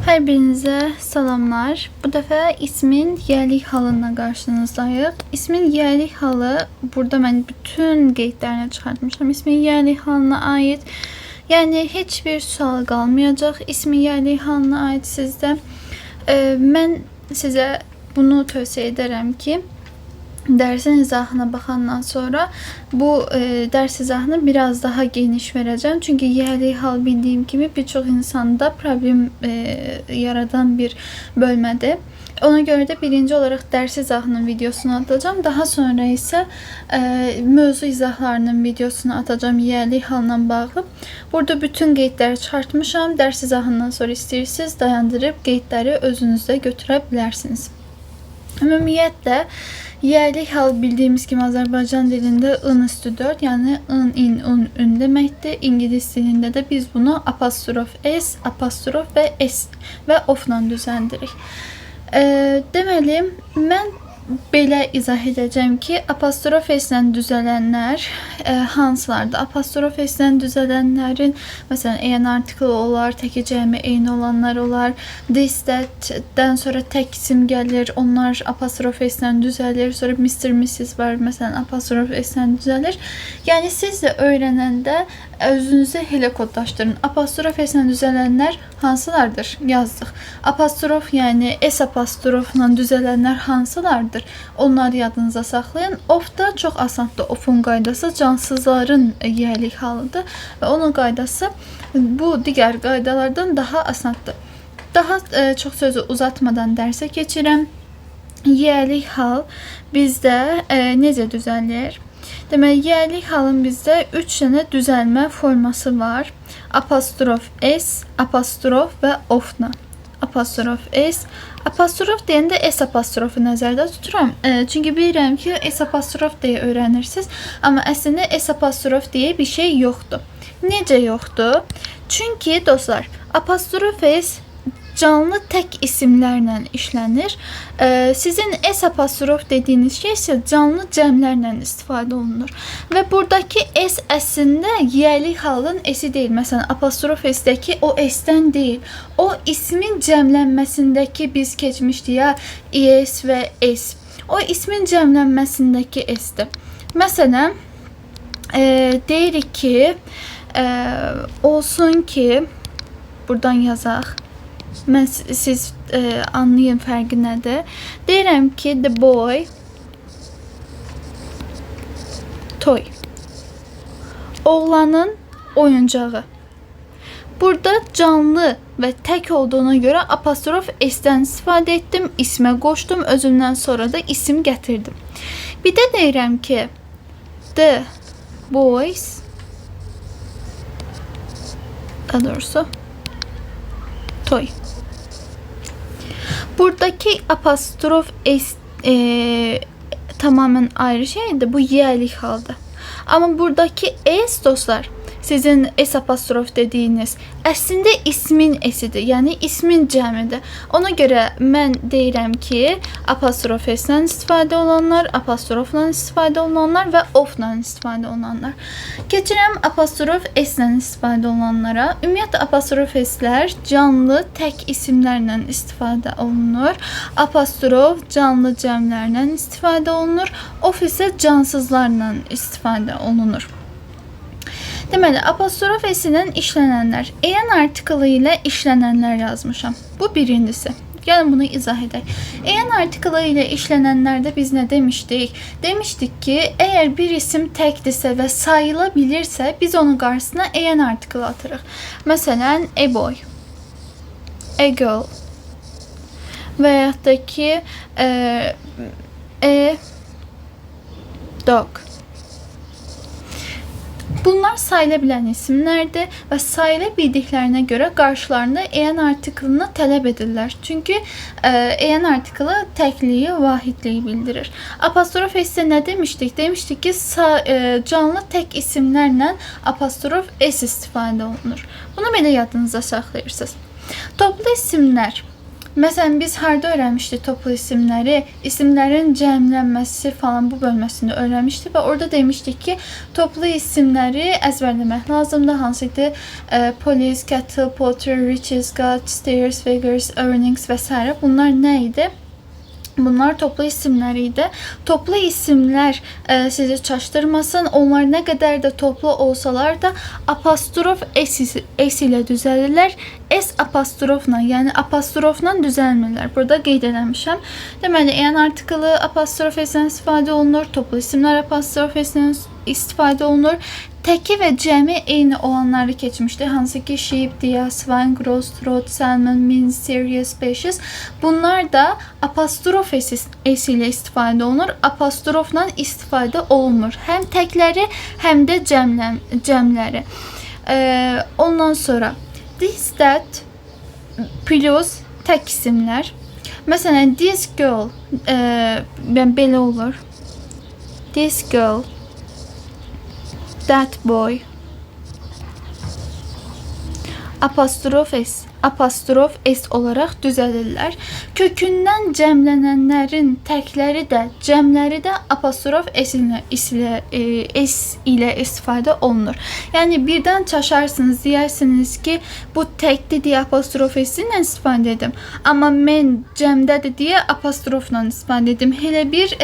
Hər birinizə salamlar. Bu dəfə ismin yiyəlik halına qarşınızdayıq. İsmin yiyəlik halı, burada mən bütün qeydlərini çıxartmışam. İsmin yiyəlik halına aid. Yəni heç bir sual qalmayacaq. İsmin yiyəlik halına aid sizdə. Mən sizə bunu tövsiyə edərəm ki, dersin izahına baxandan sonra bu ders izahını biraz daha geniş vereceğim. Çünkü yiyəlik hal bildiyim kimi birçok insanda problem yaradan bir bölmədir. Ona göre de birinci olarak ders izahının videosunu atacağım. Daha sonra ise mövzu izahlarının videosunu atacağım yiyəlik halla bağlı. Burada bütün qeydləri çıxartmışam. Ders izahından sonra istəyirsiniz dayandırıb qeydləri özünüzdə götürə bilərsiniz. Ümumiyyətlə yiyəlik hal bildiyimiz kimi Azərbaycan dilində ın üstü 4, yəni ın, in, un, ün deməkdir. İngilis dilində də biz bunu apostrof s, apostrof və s və ofla düzəndirik. Deməli, mən belə izah edəcəm ki, apostrof s-lə düzələnlər hansılardır? Apostrof s-lə düzələnlərin, məsələn, EN artiklı olar, təki cəmi eyni olanlar olar, this-dən sonra tək isim gəlir, onlar apostrof s-lə düzəlir, sonra Mr. Mrs. var, məsələn, apostrof s-lə düzəlir. Yəni, siz də öyrənəndə özünüzü elə kodlaşdırın. Apostrof s-lə düzələnlər hansılardır? Yazdıq. Apostrof, yəni s apostrofla düzələnlər hansılardır? Onları yadınıza saxlayın. Of da çox asandır. Ofun qaydası cansızların yiyəlik halıdır və onun qaydası bu digər qaydalardan daha asandır. Daha çox sözü uzatmadan dərsə keçirəm. Yiyəlik hal bizdə necə düzəlir? Deməli, yiyəlik halın bizdə 3 dənə düzəlmə forması var. Apostrof s, apostrof və ofla. Apostrof s. Apostrof deyəndə s apostrofu nəzərdə tuturam. Çünki bilirəm ki, s apostrof deyə öyrənirsiniz. Amma əslində s apostrof deyə bir şey yoxdur. Necə yoxdur? Çünki dostlar, apostrof s canlı tək isimlərlə işlənir. Sizin s apostrof dediyiniz şey isə canlı cəmlərlə istifadə olunur. Və buradakı s əslində yiyəlik halın s-i deyil. Məsələn, apostrof s-dəki o s-dən deyil. O ismin cəmlənməsindəki biz keçmişdik ya, es və s. O ismin cəmlənməsindəki s-dir. Məsələn, deyirik ki, olsun ki, buradan yazaq. Siz anlayın fərqi nədir. Deyirəm ki, the boy toy. Oğlanın oyuncağı. Burada canlı və tək olduğuna görə apostrof s-dən istifadə etdim, ismə qoşdum, özümdən sonra da isim gətirdim. Bir də deyirəm ki, the boys, daha doğrusu toy. Buradaki apostrof s tamamen ayrı şeydir. Bu yiyəlik halda. Ama buradaki s dostlar, sizin s apostrof dediğiniz əslində ismin s-idir. Yəni ismin cəmidir. Ona görə mən deyirəm ki, apostrof s-lə istifadə olanlar, apostrofla istifadə olunanlar və ofla istifadə olunanlar. Keçirəm apostrof s-lə istifadə olunanlara. Ümumiyyətlə apostrof s-lər canlı tək isimlərlə istifadə olunur. Apostrof canlı cəmlərlə istifadə olunur. Of isə cansızlarla istifadə olunur. Deməli, apostrof s-ilə işlənənlər, EN artiklı ilə işlənənlər yazmışam. Bu birincisi. Gəlin bunu izah edək. EN artiklı ilə işlənənlərdə biz nə demişdik? Demişdik ki, əgər bir isim təkdirsə və sayıla bilirsə, biz onun qarşısına EN artiklı atırıq. Məsələn, a boy, a girl və yaxud da ki, a dog. Bunlar sayıla bilən isimlərdir və sayıla bildiklərinə görə qarşılarında EN artiklını tələb edirlər. Çünki EN artiklı təkliyi, vahidliyi bildirir. Apostrof s-də nə demişdik? Demişdik ki, canlı tək isimlərlə apostrof s istifadə olunur. Bunu belə yadınıza saxlayırsınız. Toplu isimlər. Məsələn, biz harda öyrənmişdik toplu isimləri? İsimlərin cəmlənməsi falan bu bölməsində öyrənmişdik və orada demişdik ki, toplu isimləri əzbərləmək lazımdır. Hansı idi? Police, kettle, potter, riches, god, stairs, figures, earnings və s. Bunlar nə idi? Bunlar toplu isimler idi. Toplu isimler sizi çaştırmasın. Onlar ne kadar da toplu olsalar da apostrof s ile düzəlirlər. S apostrofla, yəni apostrofla düzəlmirlər. Burada qeyd eləmişəm. Deməli, yəni artiklı apostrof s-lə istifadə olunur. Toplu isimlər apostrof s-lə istifadə olunur. Təki və cəmi eyni olanları keçmişdi. Hansı ki sheep, deer, swine, grouse, trout, salmon, mince, serious, species. Bunlar da apostrof s ilə istifadə olunur. Apostrofla istifadə olunmur. Həm təkləri, həm də cəmləri. Ondan sonra this, that, plus tək isimlər. Məsələn, this girl belə olur. This girl, that boy. Apostrof s olaraq düzəlirlər. Kökündən cəmlənənlərin təkləri də, cəmləri də apostrof s ilə istifadə olunur. Yəni birdən çaşarsınız, deyirsiniz ki, bu təkdir deyə apostrof s ilə istifadə edim. Amma mən cəmdədir deyə apostrofla istifadə edim. Elə bir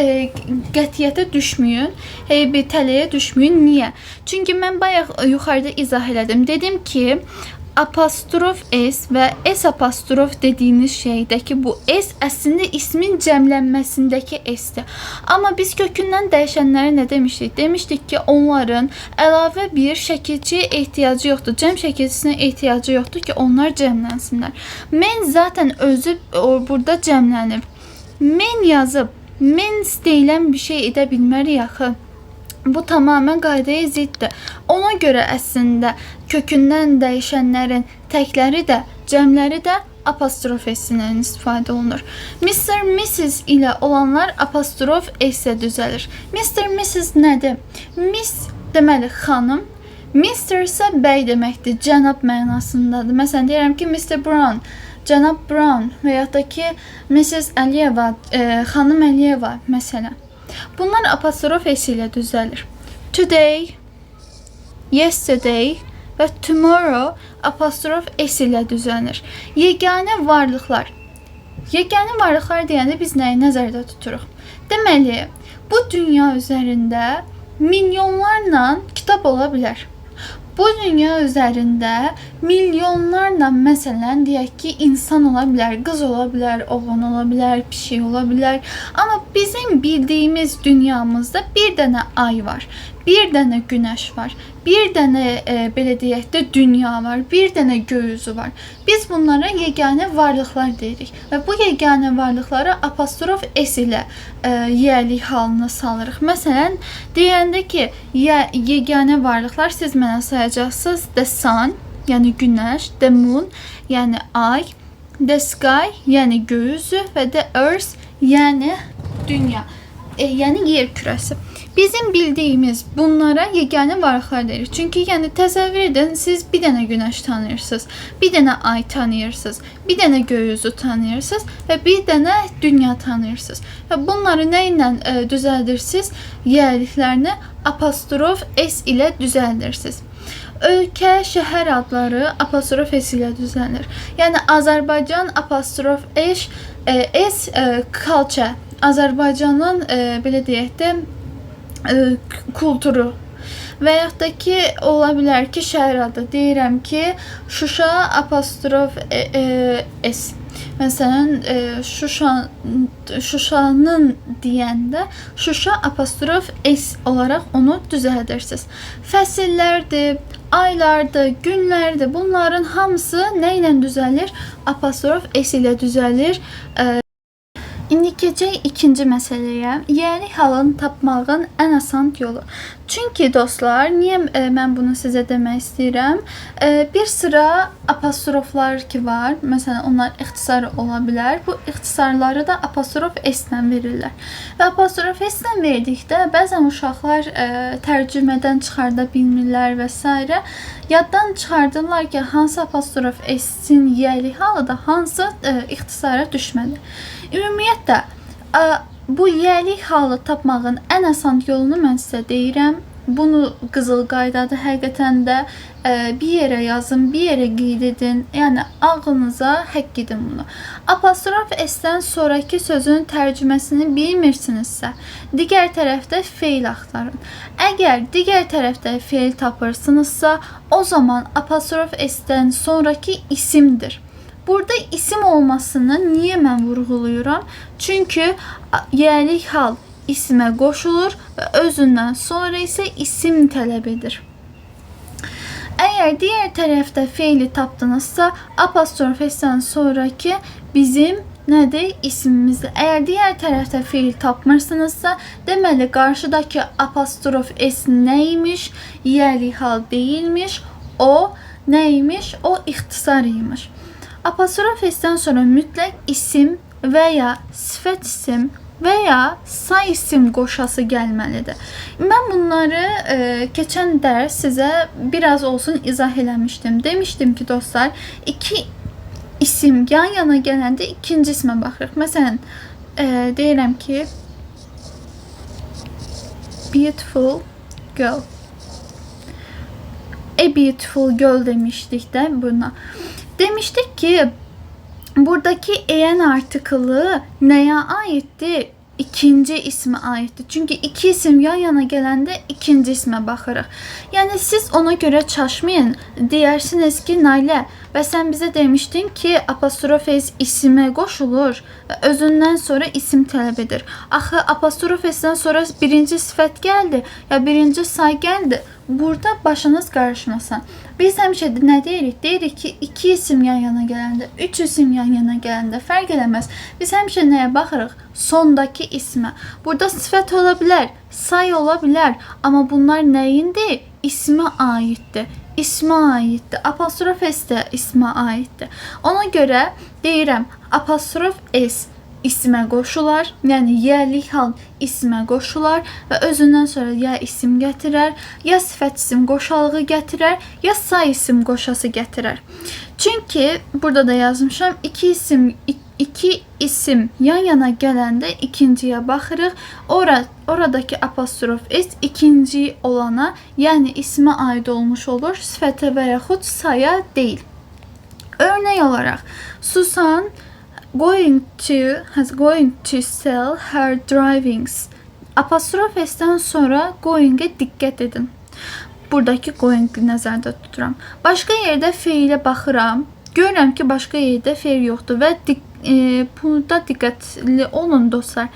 qətiyyətə düşməyin, elə bir tələyə düşməyin. Niyə? Çünki mən bayaq yuxarıda izah elədim. Dedim ki, apostrof s və s apostrof dediyiniz şeydəki bu s əslində ismin cəmlənməsindəki s-dir. Amma biz kökündən dəyişənlərə nə demişdik? Demişdik ki, onların əlavə bir şəkilçiyə ehtiyacı yoxdur. Cəm şəkilçisinə ehtiyacı yoxdur ki, onlar cəmlənsinlər. Mən zaten özü burada cəmlənib. Mən yazıb, mən deyilən bir şey edə bilmərik axı. Bu tamamen qaydaya ziddir. Ona görə əslində kökündən dəyişənlərin təkləri də, cəmləri də apostrof s-lə istifadə olunur. Mr. Mrs. ilə olanlar apostrof s-ə düzəlir. Mr. Mrs. nədir? Miss deməli xanım, Mr. isə bəy deməkdir, cənab mənasındadır. Məsələn, deyirəm ki, Mr. Brown, cənab Brown və yaxud da ki, Mrs. Əliyeva, xanım Əliyeva məsələn. Bunlar apostrof s ilə düzəlir. Today, yesterday və tomorrow apostrof s ilə düzəlir. Yeganə varlıqlar. Yeganə varlıqlar deyəndə biz nəyi nəzərdə tuturuq? Deməli, bu dünya üzərində milyonlarla kitab ola bilər. Bu dünya üzərində milyonlarla məsələn deyək ki, insan ola bilər, qız ola bilər, oğlan ola bilər, pişik ola bilər. Amma bizim bildiyimiz dünyamızda bir dənə ay var, bir dənə günəş var, bir dənə belə deyək də dünya var, bir dənə göy üzü var. Biz bunlara yeganə varlıqlar deyirik və bu yeganə varlıqları apostrof s ilə yiyəlik halına salırıq. Məsələn, deyəndə ki, yeganə varlıqlar siz mənə sayacaqsınız the sun, yəni günəş, the moon, yəni ay, the sky, yəni göy üzü və the earth, yəni dünya, yəni yer kürəsi. Bizim bildiyimiz bunlara yeganə varlıqlar deyirik. Çünki yəni təsəvvür edin, siz bir dənə günəş tanıyırsınız, bir dənə ay tanıyırsınız, bir dənə göy üzü tanıyırsınız və bir dənə dünya tanıyırsınız. Və bunları nə ilə düzəldirsiniz? Yiyəliklərini apostrof s ilə düzəldirsiniz. Ölkə, şəhər adları apostrof s ilə düzəlir. Yəni Azərbaycan apostrof s, culture, Azərbaycanın belə deyək də kulturu və yaxud da ki, ola bilər ki, şəhər adı. Deyirəm ki, Şuşa apostrof s. Məsələn, Şuşanın deyəndə Şuşa apostrof s olaraq onu düzəldirsiniz. Fəsillərdir, aylardır, günlərdir. Bunların hamısı nə ilə düzəlir? Apostrof s ilə düzəlir. İndiki Keçək ikinci məsələyə. Yəlik halını tapmağın ən asan yolu. Çünki dostlar, niyə mən bunu sizə demək istəyirəm? Bir sıra apostroflar ki var. Məsələn, onlar ixtisar ola bilər. Bu ixtisarları da apostrof S-lə verirlər. Və apostrof S-lə verdikdə bəzən uşaqlar tərcümədən çıxarda bilmirlər və s. Yaddan çıxardırlar ki, hansı apostrof S-in yəlik halı da hansı ixtisara düşməli. Ümumiyyətlə, bu yəlik halı tapmağın ən asan yolunu mən sizə deyirəm. Bunu qızıl qaydadır həqiqətən də. Bir yerə yazın, bir yerə qeyd edin. Yəni, ağlınıza həkk edin bunu. Apostrof S-dən sonraki sözün tərcüməsini bilmirsinizsə, digər tərəfdə feil axtarın. Əgər digər tərəfdə feil tapırsınızsa, o zaman apostrof S-dən sonraki isimdir. Burada isim olmasını niyə mən vurğuluyuram? Çünki yəlik hal ismə qoşulur və özündən sonra isə isim tələb edir. Əgər digər tərəfdə feili tapdınızsa, apostrof S-dən sonraki bizim nədir? İsimimizdir. Əgər digər tərəfdə feil tapmırsınızsa, deməli qarşıdakı apostrof S nəymiş? Yəlik hal deyilmiş. O nəymiş? O ixtisar imiş. Apostrof S-dən sonra mütləq isim və ya sifət isim və ya say isim qoşası gəlməlidir. Mən bunları keçən dərs sizə biraz olsun izah eləmişdim. Demişdim ki, dostlar, iki isim yan-yana gələndə ikinci ismə baxırıq. Məsələn, deyirəm ki, beautiful girl. A beautiful girl demişdik də buna. Demişdik ki, buradaki en artikılı nəyə aiddir? İkinci ismə aiddir. Çünki iki isim yan yana gələndə ikinci ismə baxırıq. Yəni, siz ona görə çaşmayın. Deyirsiniz ki, Nailə, və sən bizə demişdin ki, apostrof S isimə qoşulur və özündən sonra isim tələb edir. Axı, apostrof S-dən sonra birinci sifət gəldi, ya birinci say gəldi. Burada başınız qarışmasın. Biz həmişə nə deyirik? Deyirik ki, iki isim yan yana gələndə, üç isim yan yana gələndə fərq eləməz. Biz həmişə nəyə baxırıq? Sondakı ismə. Burada sifət ola bilər, say ola bilər. Amma bunlar nəyindir? İsmə aiddir. İsmə aiddir. Apostrof S də ismə aiddir. Ona görə deyirəm, apostrof S ismə qoşular, yəni yəlik hal ismə qoşular və özündən sonra ya isim gətirər, ya sifət isim qoşalığı gətirər, ya say isim qoşası gətirər. Çünki burada da yazmışam, iki isim yan yana gələndə ikinciyə baxırıq. Oradakı apostrof S ikinci olana, yəni ismə aid olmuş olur, sifətə və yaxud saya deyil. Örnək olaraq, Susan going to sell her drivings. Apostrof S-dən sonra going'e diqqət edin. Buradakı going nəzərdə tuturam. Başqa yerdə feilə baxıram. Görürəm ki, başqa yerdə feil yoxdur və burada diqqətli olun dostlar.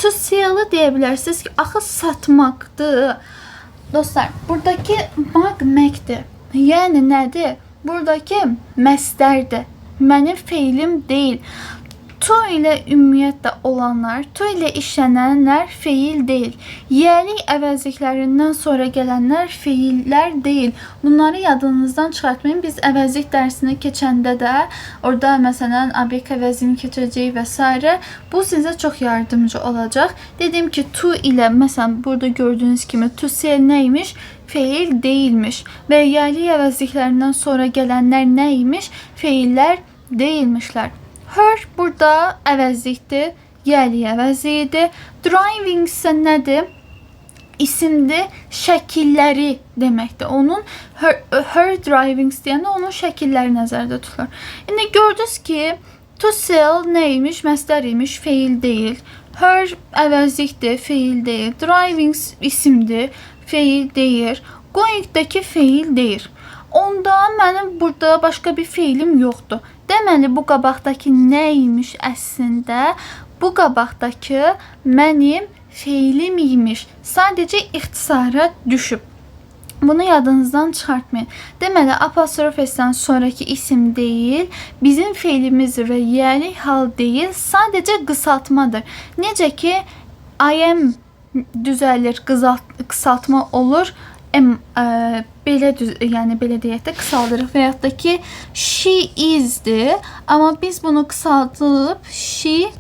To sell-ı deyə bilərsiniz ki, axı satmaqdır. Dostlar, buradakı məkdir. Yəni nədir? Buradakı məstərdir. Mənim feilim deyil. To ilə ümumiyyətlə olanlar, to ilə işlənənlər feil deyil. Yəlik əvəzliklərindən sonra gələnlər feillər deyil. Bunları yadınızdan çıxartmayın. Biz əvəzlik dərsini keçəndə də orada məsələn obyekt əvəzini keçəcək və s. Bu sizə çox yardımcı olacaq. Dedim ki, to ilə məsələn burada gördüyünüz kimi to sell nəymiş? Feil deyilmiş. Və yəlik əvəzliklərindən sonra gələnlər nəymiş? Feillər deyilmişlər. Her burada əvəzlikdir, yəlik əvəzliyidir. Driving isə nədir? İsimdir, şəkilləri deməkdir. Onun her driving deyəndə onun şəkilləri nəzərdə tutulur. İndi gördünüz ki, to sell neymiş? Məstər imiş, feil deyil. Her əvəzlikdir, feil deyil. Driving isimdir, feil deyil. Going'dəki feil deyil. Onda mənim burada başqa bir feilim yoxdur. Deməli, bu qabaqdakı nə imiş əslində? Bu qabaqdakı mənim feilim imiş. Sadəcə ixtisara düşüb. Bunu yadınızdan çıxartmayın. Deməli, apostrof S-dən sonraki isim deyil, bizim feilimiz və yəli hal deyil, sadəcə qısaltmadır. Necə ki, I am düzəlir, qısaltma olur, belə yəni belə deyək də qısaldırıq və yaxud da ki, she is-dir, amma biz bunu qısaldılıb she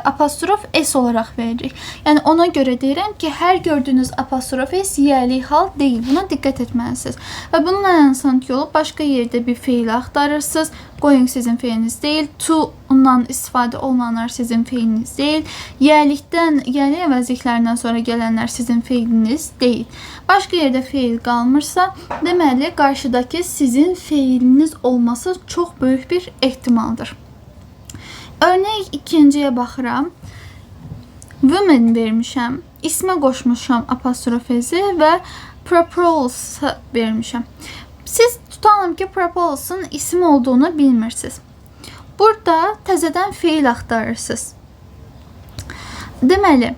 apostrof S olarak veririk. Yani ona göre deyirəm ki, hər gördüğünüz apostrof S yerli hal değil. Buna dikkat etməlisiniz. Və bunun ən asan yolu başqa yerdə bir feil axtarırsınız. Going sizin feiliniz değil. To ondan istifadə olunanlar sizin feiliniz değil. Yerlikdən, yerli əvəzliklərindən sonra gələnlər sizin feiliniz değil. Başqa yerdə feil qalmırsa, deməli qarşıdakı sizin feiliniz olması çox böyük bir ehtimaldır. Örnek ikinciye baxıram. Women vermişəm. İsmə qoşmuşam apostrof S və propolis vermişəm. Siz tutalım ki, propolis'in isim olduğunu bilmirsiniz. Burada təzədən feil axtarırsınız. Deməli,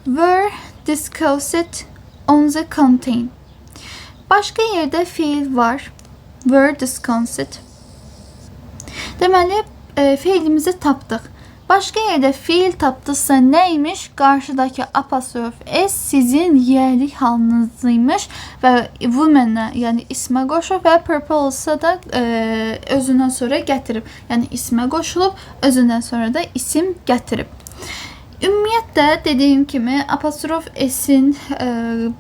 were discussed on the content. Başqa yerdə feil var. Were discussed. Deməli, feilimizi tapdıq. Başqa yerdə feil tapdıqsa neymiş? Qarşıdakı apostrof S sizin yerli halınızıymış və woman-a, yəni ismə qoşub və propolis-a da özündən sonra gətirib. Yəni ismə qoşulub, özündən sonra da isim gətirib. Ümumiyyətlə dediyim kimi apostrof S-in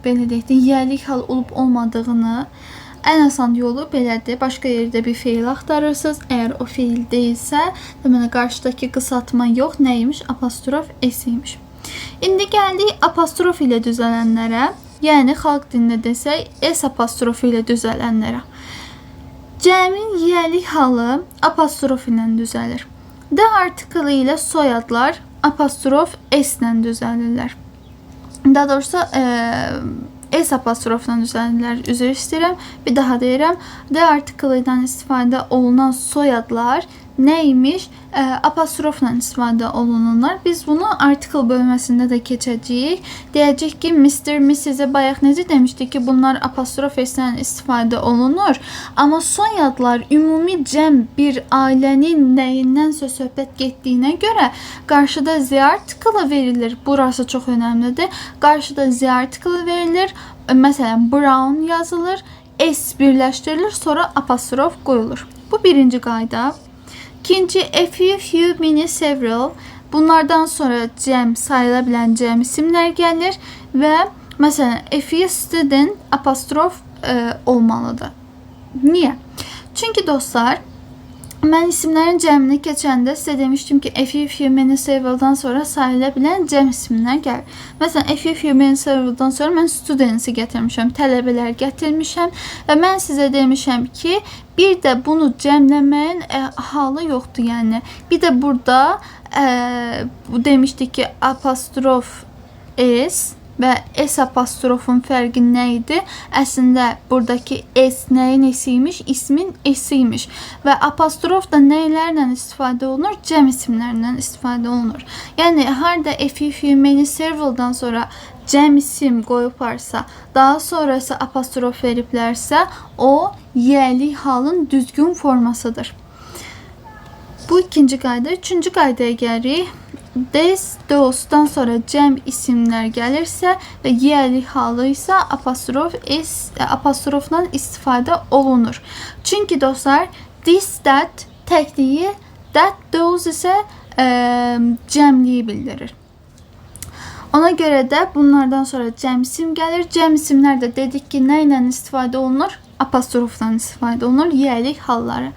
belə deyək də yerli hal olub olmadığını en asan yolu belədir. Başqa yerdə bir feil axtarırsınız. Eğer o feil değilsə, deməli qarşıdakı qısaltma yox, neymiş? Apostrof S-ymiş. İndi gəldik apostrof ilə düzələnlərə, yəni xalq dilində desək, S apostrofu ilə düzələnlərə. Cəmin yerli halı apostrof ilə düzəlir. D artiklı ilə soyadlar apostrof S ilə düzəlirlər. Daha doğrusu S apostrofla düzəlirlər. Üzr istəyirəm. Bir daha deyirəm. D artiklından istifadə olunan soyadlar neymiş? Apostrofla istifadə olunurlar. Biz bunu artikl bölməsində də keçəcəyik. Deyəcək ki, Mr. Mrs.'e bayaq necə demişdik ki, bunlar apostrof S-dən istifadə olunur. Amma soyadlar ümumi cəm bir ailənin nəyindən söhbət getdiyinə görə qarşıda Z artiklı verilir. Burası çox önəmlidir. Qarşıda Z artiklı verilir. Məsələn, Brown yazılır. S birləşdirilir. Sonra apostrof qoyulur. Bu birinci qayda. İkinci, a few, many, several. Bunlardan sonra cəm, sayıla bilən cəm isimlər gəlir və məsələn, a few student apostrof olmalıdır. Niyə? Çünki dostlar, mən isimlərin cəmini keçəndə sizə demişdim ki, a few, many, several'dan sonra sayıla bilən cəm isimlər gəlir. Məsələn, a few, many, several'dan sonra mən students'i gətirmişəm, tələbələr gətirmişəm və mən sizə demişəm ki, bir də bunu cəmləməyin halı yoxdur, yəni. Bir də burada demişdik ki, apostrof S və S apostrofun fərqi nə idi? Əslində buradakı S nəyin S-ymiş? İsmin S-ymiş. Və apostrof da nəylərlə istifadə olunur? Cəm isimlərlə istifadə olunur. Yəni harda a few, many, several'dan sonra cəm isim qoyublarsa, daha sonrası apostrof veriblərsə, o yerli halın düzgün formasıdır. Bu ikinci qayda. Üçüncü qaydaya gəlirik. Des, dostdan sonra cəm isimlər gəlirsə və yerli halı isə apostrofla istifadə olunur. Çünki dostlar, this, that təkliyi, that, those isə cəmliyi bildirir. Ona görə də bunlardan sonra cəm isim gəlir. Cəm isimlər də dedik ki, nə ilə istifadə olunur? Apostrofla istifadə olunur, yerli halları.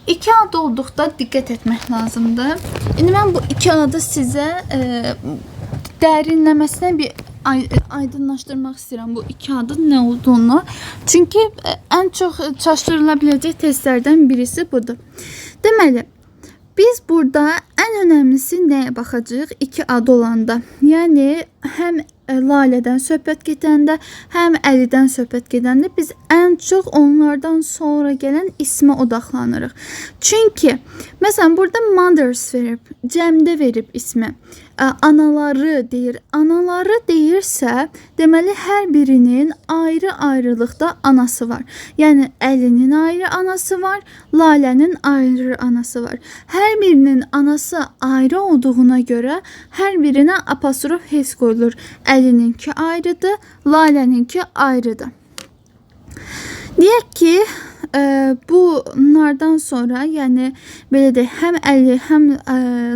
İki adı olduqda diqqət etmək lazımdır. İndi mən bu iki adı sizə dərinləməsinə bir aydınlaşdırmaq istəyirəm bu iki adın nə olduğunu. Çünki ən çox çaşdırıla biləcək testlərdən birisi budur. Deməli, biz burada ən önəmlisi nəyə baxacağıq iki adı olanda? Yəni, həm Lalədən söhbət gedəndə, həm Əlidən söhbət gedəndə biz ən çox onlardan sonra gələn ismə odaqlanırıq. Çünki məsələn burada mothers verib, cəmdə verib ismi. Anaları deyir. Anaları deyirsə, deməli hər birinin ayrı-ayrılıqda anası var. Yəni Əlinin ayrı anası var, Lalənin ayrı anası var. Hər birinin anası ayrı olduğuna görə hər birinə apostrof hes qoyulur. Əlininki ayrıdır, Laləninki ayrıdır. Deyək ki, bunlardan sonra, yəni belə də həm Əli, həm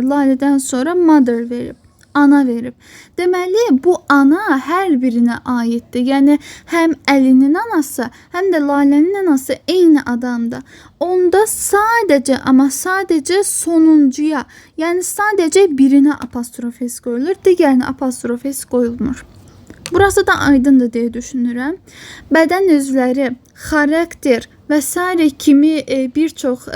Lalədən sonra mother verib, ana verib. Deməli, bu ana hər birinə aiddir. Yəni həm Əlinin anası, həm də Lalənin anası eyni adamdır. Onda sadəcə, amma sadəcə sonuncuya, yəni sadəcə birinə apostrof hes qoyulur, digərinə apostrof hes qoyulmur. Burası da aydındır deyə düşünürəm. Bədən üzvləri, xarakter və s. kimi bir çox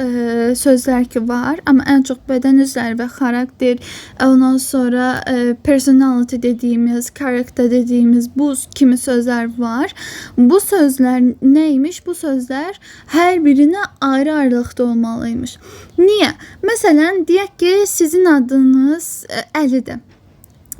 sözlər ki var, amma ən çox bədən üzvləri və xarakter, ondan sonra personality dediyimiz, character dediyimiz bu kimi sözlər var. Bu sözlər neymiş? Bu sözlər hər birinə ayrı-ayrılıqda olmalıymış. Niyə? Məsələn, deyək ki, sizin adınız Əlidir.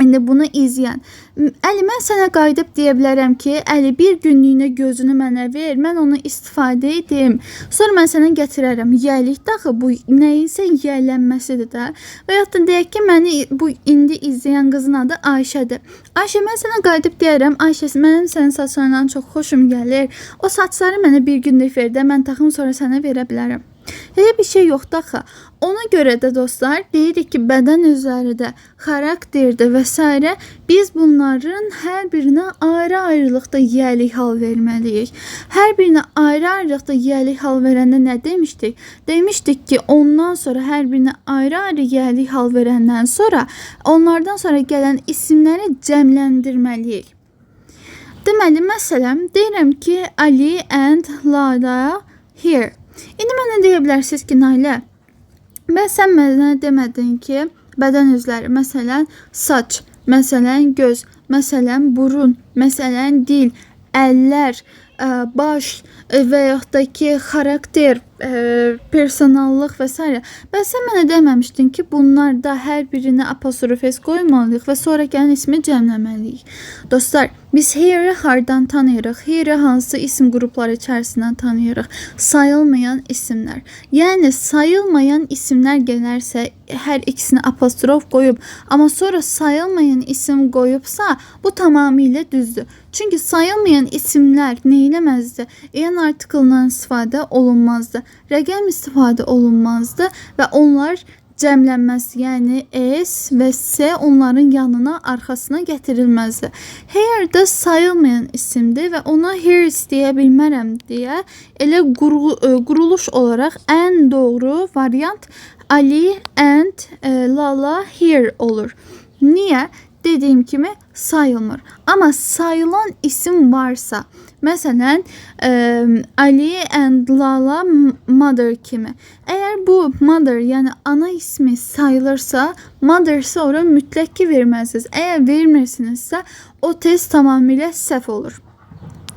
İndi bunu izləyən. Əli, mən sənə qayıdıb deyə bilərəm ki, Əli, bir günlüyünə gözünü mənə ver, mən onu istifadə edim. Sonra mən sənə gətirərəm. Yiyəlik daxı bu nəyinsə yiyələnməsidir də. Və yaxud da deyək ki, məni bu indi izləyən qızın adı Ayşədir. Ayşə, mən sənə qayıdıb deyərəm, Ayşə, mənim sənin saçlarından çox xoşum gəlir. O saçları mənə bir günlük ver də, mən taxım sonra sənə verə bilərəm. Elə bir şey yoxdur axı. Ona görə də dostlar, deyirik ki, bədən üzvəridə, xarakterdə və s. biz bunların hər birinə ayrı-ayrılıqda yiyəlik hal verməliyik. Hər birinə ayrı-ayrılıqda yiyəlik hal verəndə nə demişdik? Demişdik ki, ondan sonra hər birinə ayrı-ayrı yiyəlik hal verəndən sonra onlardan sonra gələn isimləri cəmləndirməliyik. Deməli, məsələn, deyirəm ki, Ali and Lala here. İndi mənə deyə bilərsiniz ki, Nailə, sən mənə demədin ki, bədən üzvləri, məsələn, saç, məsələn, göz, məsələn, burun, məsələn, dil, əllər, baş və yaxud da ki, xarakter, personallıq və s. Sən mənə deməmişdin ki, bunlarda hər birinə apostrof hes qoymalıyıq və sonra gələn ismi cəmləməliyik. Dostlar, biz here-i hardan tanıyırıq? Here hansı isim qrupları içərisindən tanıyırıq? Sayılmayan isimlər. Yəni, sayılmayan isimlər gələrsə, hər ikisini apostrof qoyub, amma sonra sayılmayan isim qoyubsa, bu tamamilə düzdür. Çünki sayılmayan isimlər neyiləməzdir? En artiklından istifadə olunmazdı. Rəqəm istifadə olunmazdı və onlar cəmlənməz, yəni S və S onların yanına, arxasına gətirilməzdi. Here də sayılmayan isimdir və ona here's deyə bilmərəm deyə elə quruluş olaraq ən doğru variant Ali and Lala here olur. Niyə? Dediyim kimi sayılmır. Amma sayılan isim varsa, məsələn, Ali and Lala mother kimi. Əgər bu mother, yəni ana ismi sayılırsa, mother sonra mütləq ki verməlisiniz. Əgər vermirsinizsə, o test tamamilə səhv olur.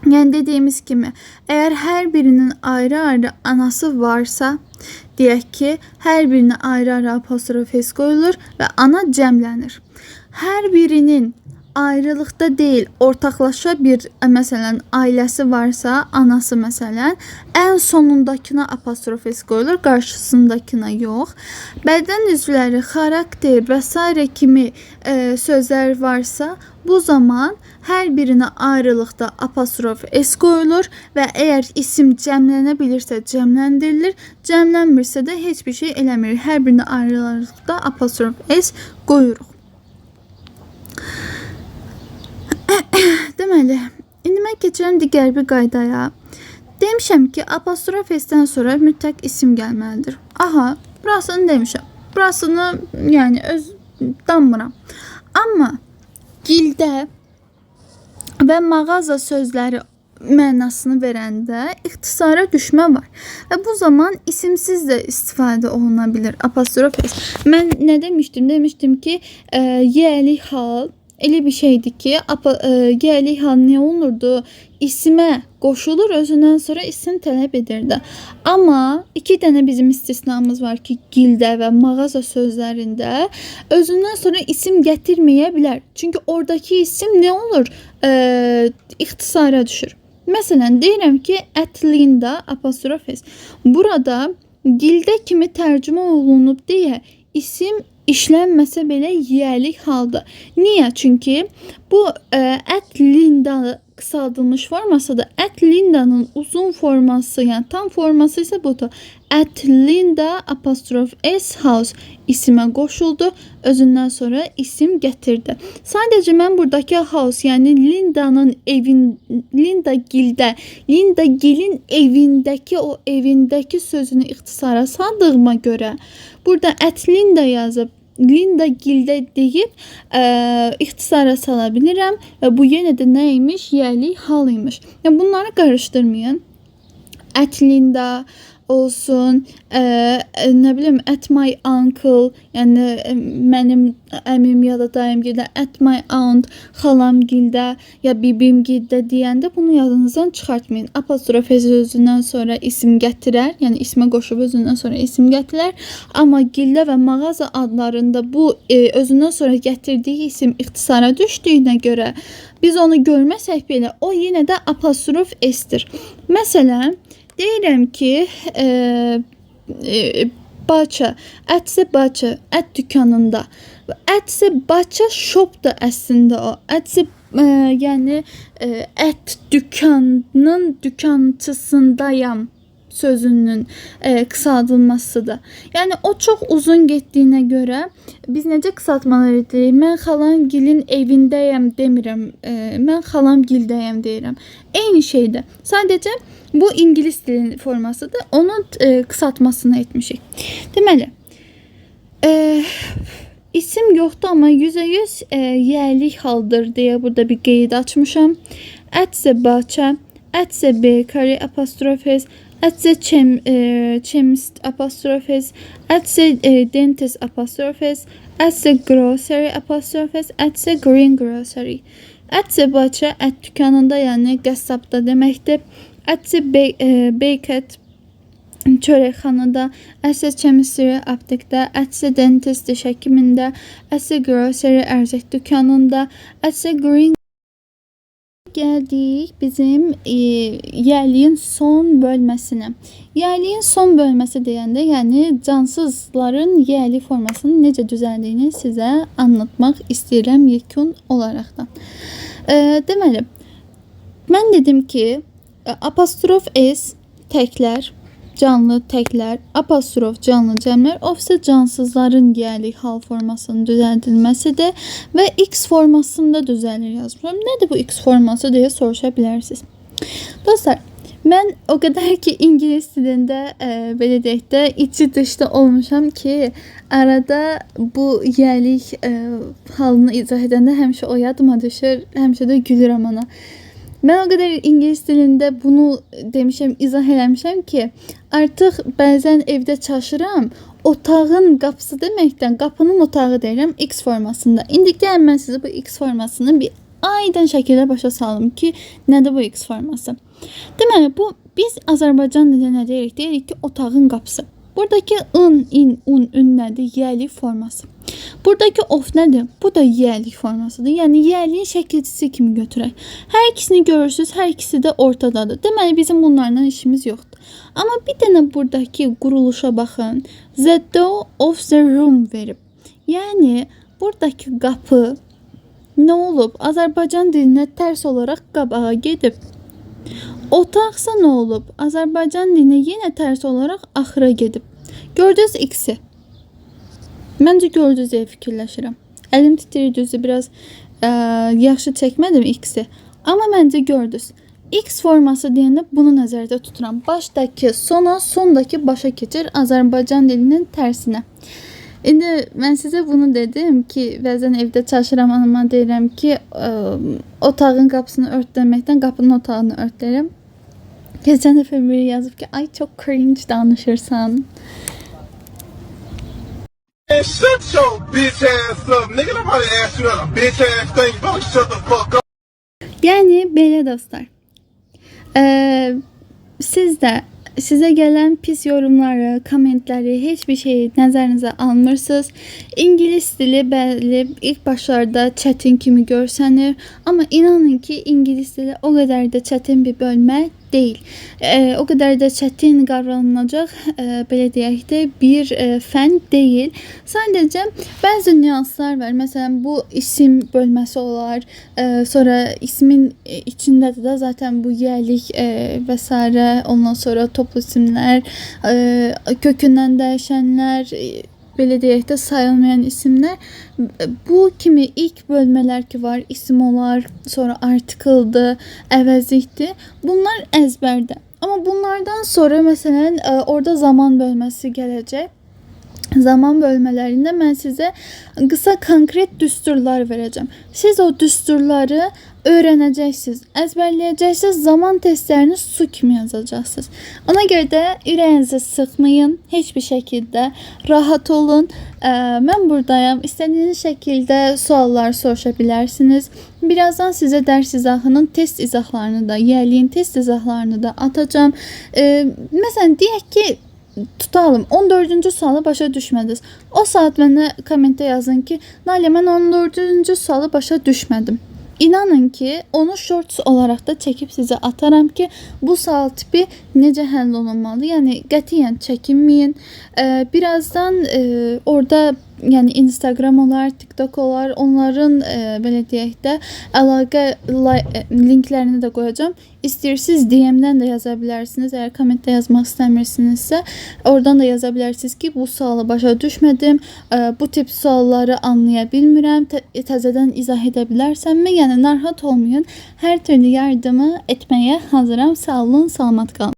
Yəni dediyimiz kimi, əgər hər birinin ayrı-ayrı anası varsa, deyək ki, hər birinə ayrı-ayrı apostrof hes qoyulur və ana cəmlənir. Hər birinin ayrılıqda deyil, ortaqlaşa bir, məsələn, ailəsi varsa, anası məsələn, ən sonundakına apostrof hes qoyulur, qarşısındakına yox. Bədən üzvləri, xarakter və s. kimi sözlər varsa, bu zaman hər birinə ayrılıqda apostrof s qoyulur və əgər isim cəmlənə bilirsə cəmləndirilir, cəmlənmirsə də heç bir şey eləmir. Hər birinə ayrılıqda apostrof s qoyuruq. Deməli, indi mən keçirəm digər bir qaydaya. Demişəm ki, apostrof s-dən sonra mütləq isim gəlməlidir. Aha, burasını demişəm. Burasını, yəni, danmıram. Amma gildə və mağaza sözləri mənasını verəndə ixtisara düşmə var. Və bu zaman isimsiz də istifadə oluna bilir. Apostrof s. Mən nə demişdim? Demişdim ki, yiyəlik hal, elə bir şeydir ki, gəlik hal nə olurdu? İsimə qoşulur, özündən sonra isim tələb edirdi. Amma iki dənə bizim istisnamız var ki, gildə və mağaza sözlərində özündən sonra isim gətirməyə bilər. Çünki oradakı isim nə olur? İxtisara düşür. Məsələn, deyirəm ki, Linda apostrof s. Burada gildə kimi tərcümə olunub deyə isim işlənməsə belə yiyəlik halda. Niyə? Çünki bu Linda kısaldılmış forması da Linda'nın uzun forması, yani tam forması ise budur. Linda apostrof s house isime qoşuldu. Özündən sonra isim gətirdi. Sadəcə mən buradakı house, yani Linda'nın evin, Linda Gil'in evindeki o evindeki sözünü ixtisara saldığıma göre burada Linda yazıb Linda Gildə deyib ixtisara sala bilirəm. Bu yenə də neymiş? Yiyəlik hal imiş. Yəni bunları qarışdırmayın. Linda olsun, nə bilim, at my uncle, yəni mənim əmim ya da dayım gildə, at my aunt, xalam gildə ya bibim gildə deyəndə bunu yadınızdan çıxartmayın. Apostrof özündən sonra isim gətirər, yəni ismə qoşub özündən sonra isim gətirər. Amma gildə və mağaza adlarında bu özündən sonra gətirdiyi isim ixtisara düşdüyünə görə biz onu görməsək belə o yenə də apostrof s-dir. Məsələn, deyirəm ki, Baça, ətsə Baça, ət dükanında. Ətsə Baça shop da əslində o. Ətsə yəni ət dükanının dükançısındayam sözünün kısaldılmasıdır. Yani o çok uzun getdiyinə görə biz necə kısaltmalar edirik? Mən xalam gilin evindəyəm demirəm. Mən xalam gildəyəm deyirəm. Eyni şeydir. Sadəcə bu İngiliz dilinin formasıdır. Onun kısaltmasını etmişik. Deməli, isim yoxdur amma %100 yiyəlik haldır deyə burada bir qeyd açmışam. Ətsə Baça, ətsə bakery apostrofes, ətsə chemist apostrofes, ətsə dentist apostrofes, ətsə grocery apostrofes, ətsə green grocery. Ətsə Baça, ət dükanında, yəni qəssabda deməkdir. Ətsə bakery çörəkxanada, ətsə chemistry aptekdə, ətsə dentist diş həkimində, ətsə grocery ərzaq dükanında, ətsə green. Geldik bizim yiyəliyin son bölməsinə. Yiyəliyin son bölməsi deyəndə, yəni cansızların yiyəli formasının necə düzəldiyini sizə anlatmaq istəyirəm yekun olaraqdan. Deməli, mən dedim ki, apostrof s təklər, canlı təklər, apostrof canlı cəmlər, of isə cansızların yiyəlik hal formasının düzəldilməsidir və x formasında düzəlir yazmışam. Nədir bu x forması deyə soruşa bilərsiniz. Dostlar, mən o qədər ki İngilis dilində belə deyək də içi dışda olmuşam ki, arada bu yiyəlik halını izah edəndə həmişə o yadıma düşür, həmişə də gülürəm ona. Ben o kadar İngiliz dilində bunu demişəm, izah eləmişəm ki, artıq bəzən evdə çaşıram, otağın qapısı deməkdən qapının otağı deyirəm x formasında. İndi gəlin mən sizə bu x formasını bir aydın şəkildə başa salım ki, nədir bu x forması? Deməli, bu biz Azərbaycan dilində nə deyirik? Deyirik ki, otağın qapısı. Buradaki un nədir? Yiyəlik forması. Buradaki of nədir? Bu da yiyəlik formasıdır. Yəni yiyəliyin şəkilçisi kimi götürək. Hər ikisini görürsünüz, hər ikisi də ortadadır. Deməli bizim bunlarla işimiz yoxdur. Amma bir dənə buradaki quruluşa baxın. The door of the room verib. Yəni buradaki qapı nə olub? Azərbaycan dilinə tərs olaraq qabağa gedib. Otaqsa nə olub? Azərbaycan dilinə yenə tərs olaraq axıra gedib. Gördünüz x-i. Məncə gördünüz deyə fikirləşirəm. Əlim titrir düzü biraz yaxşı çəkmədim x-i. Amma məncə gördünüz. X forması deyəndə bunu nəzərdə tuturam. Başdakı sona, sondakı başa keçir Azərbaycan dilinin tərsinə. İndi mən sizə bunu dedim ki, bəzən evdə çaşıram, anama deyirəm ki, otağın qapısını ört deməkdən qapının otağını ört deyirəm. Geçen dəfə biri yazıb ki, ay çok cringe danışırsan. Man, shut your bitch ass up. Nigga, nobody asked you that a bitch ass thing. You better shut the fuck up. Yəni belə dostlar. Siz də sizə gələn pis yorumları, kommentləri, heç bir şeyi nəzərinizə almırsınız. İngilis dili bəli ilk başlarda çətin kimi görsənir, amma inanın ki, İngilis dili o qədər də çətin bir bölmə deyil. O qədər də çətin qavranılacaq, belə deyək də, bir fən deyil. Sadəcə bəzi nüanslar var. Məsələn, bu isim bölməsi olar. Sonra ismin içində də zaten bu yerlik vesaire, ondan sonra toplu isimlər, kökündən dəyişənlər, belə deyək də sayılmayan isimlər. Bu kimi ilk bölmələr ki var, isim olar, sonra artikeldir, əvəzlikdir. Bunlar əzbərdə. Amma bunlardan sonra məsələn orada zaman bölməsi gələcək. Zaman bölmələrində mən sizə qısa konkret düsturlar verəcəm. Siz o düsturları öyrənəcəksiniz, əzbərləyəcəksiniz, zaman testlərini su kimi yazacaqsınız. Ona görə də ürəyinizi sıxmayın, heç bir şəkildə rahat olun. Mən buradayım. İstədiyiniz şəkildə suallar soruşa bilərsiniz. Birazdan sizə dərs izahının test izahlarını da, yəliyin test izahlarını da atacağım. Məsələn, deyək ki, tutalım 14-cü sualı başa düşmədiniz. O saat mənə kommentə yazın ki, Nalə, mən 14-cü sualı başa düşmədim. İnanın ki, onu shorts olaraq da çəkib sizə ataram ki, bu sual tipi necə həll olunmalı. Yəni qətiyyən çəkinməyin. Birazdan orada yəni Instagram olar, TikTok olar, onların belə deyək də əlaqə linklərini də qoyacağam. İstəyirsiniz DM-dən də yaza bilərsiniz. Əgər kommentdə yazmaq istəmirsinizsə, oradan da yaza bilərsiniz ki, bu sualı başa düşmədim, bu tip sualları anlaya bilmirəm, təzədən izah edə bilərsənmi? Yəni narahat olmayın. Hər türlü yardımı etməyə hazıram. Sağ olun, salamat qalın.